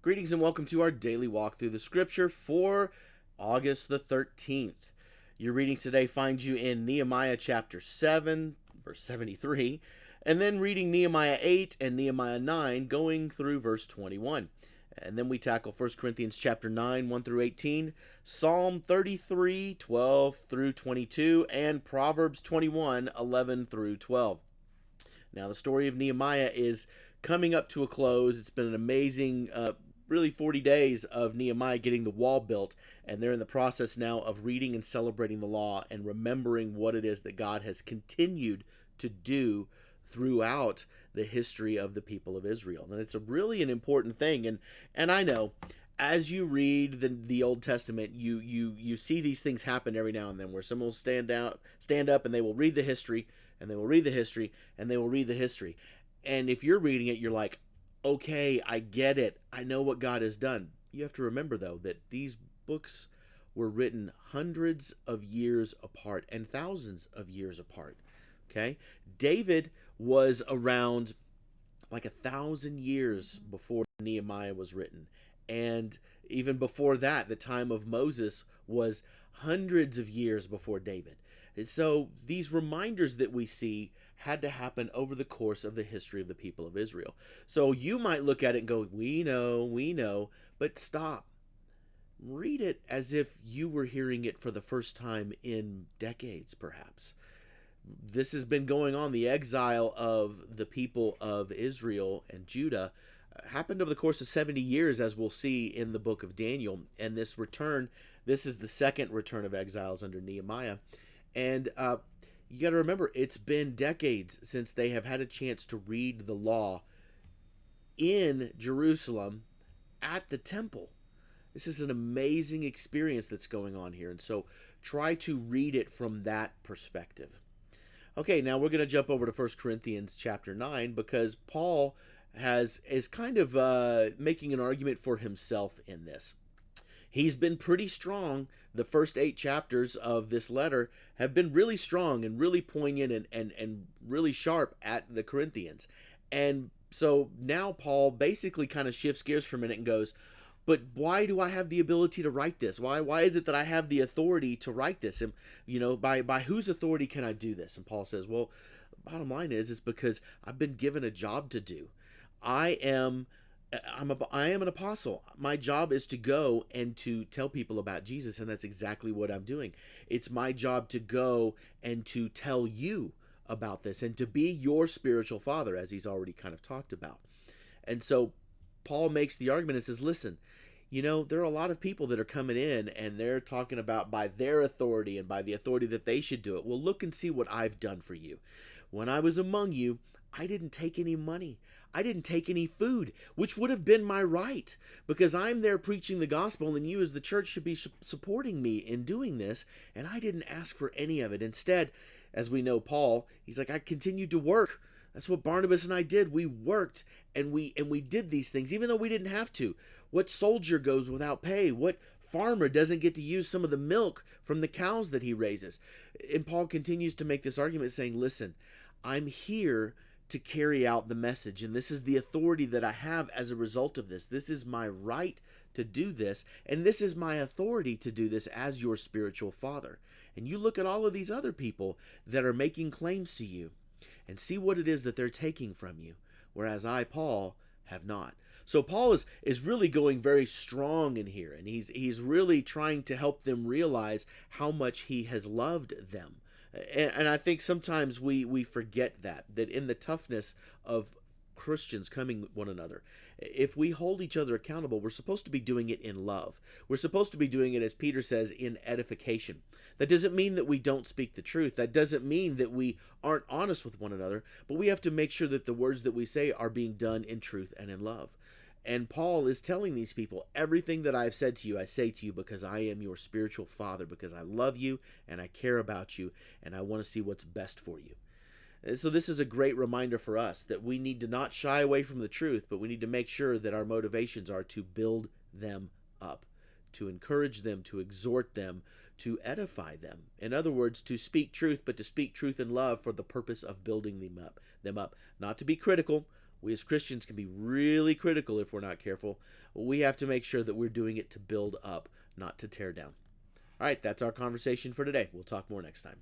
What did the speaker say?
Greetings and welcome to our daily walk through the scripture for August the 13th. Your readings today find you in Nehemiah chapter 7, verse 73, and then reading Nehemiah 8 and Nehemiah 9, going through verse 21. And then we tackle 1 Corinthians chapter 9, 1 through 18, Psalm 33, 12 through 22, and Proverbs 21, 11 through 12. Now, the story of Nehemiah is coming up to a close. It's been an amazing, really 40 days of Nehemiah getting the wall built, and they're in the process now of reading and celebrating the law and remembering what it is that God has continued to do throughout the history of the people of Israel. And it's a really an important thing. And I know as you read the Old Testament, you see these things happen every now and then where someone will stand up, and they will read the history, and they will read the history, and they will read the history. And if you're reading it, you're like, okay, I get it. I know what God has done. You have to remember, though, that these books were written hundreds of years apart and thousands of years apart. Okay? David was around like 1,000 years before Nehemiah was written. And even before that, the time of Moses was hundreds of years before David. And so these reminders that we see had to happen over the course of the history of the people of Israel. So you might look at it and go, we know, but stop. Read it as if you were hearing it for the first time in decades, perhaps. This has been going on. The exile of the people of Israel and Judah happened over the course of 70 years, as we'll see in the book of Daniel. And this return, this is the second return of exiles under Nehemiah. And you got to remember, it's been decades since they have had a chance to read the law in Jerusalem at the temple. This is an amazing experience that's going on here. And so try to read it from that perspective. Okay, now we're going to jump over to 1 Corinthians chapter 9 because Paul is kind of making an argument for himself in this. He's been pretty strong. The first 8 chapters of this letter have been really strong and really poignant and really sharp at the Corinthians. And so now Paul basically kind of shifts gears for a minute and goes, but why do I have the ability to write this? Why is it that I have the authority to write this? And by whose authority can I do this? And Paul says, well, bottom line is because I've been given a job to do. I am an apostle. My job is to go and to tell people about Jesus, and that's exactly what I'm doing. It's my job to go and to tell you about this and to be your spiritual father, as he's already kind of talked about. And so Paul makes the argument and says, listen, there are a lot of people that are coming in and they're talking about by their authority and by the authority that they should do it. Well, look and see what I've done for you. When I was among you, I didn't take any money. I didn't take any food, which would have been my right, because I'm there preaching the gospel and you as the church should be supporting me in doing this, and I didn't ask for any of it. Instead, as we know Paul, he's like, I continued to work. That's what Barnabas and I did. We worked and we did these things even though we didn't have to. What soldier goes without pay? What farmer doesn't get to use some of the milk from the cows that he raises? And Paul continues to make this argument saying, listen, I'm here to carry out the message, and this is the authority that I have as a result of this. This is my right to do this, and this is my authority to do this as your spiritual father. And you look at all of these other people that are making claims to you and see what it is that they're taking from you, whereas I, Paul, have not. So Paul is really going very strong in here, and he's really trying to help them realize how much he has loved them. And I think sometimes we forget that in the toughness of Christians coming one another, if we hold each other accountable, we're supposed to be doing it in love. We're supposed to be doing it, as Peter says, in edification. That doesn't mean that we don't speak the truth. That doesn't mean that we aren't honest with one another, but we have to make sure that the words that we say are being done in truth and in love. And Paul is telling these people, everything that I've said to you, I say to you because I am your spiritual father, because I love you and I care about you and I want to see what's best for you. And so this is a great reminder for us that we need to not shy away from the truth, but we need to make sure that our motivations are to build them up, to encourage them, to exhort them, to edify them. In other words, to speak truth, but to speak truth in love for the purpose of building them up. Not to be critical, We as Christians can be really critical if we're not careful. We have to make sure that we're doing it to build up, not to tear down. All right, that's our conversation for today. We'll talk more next time.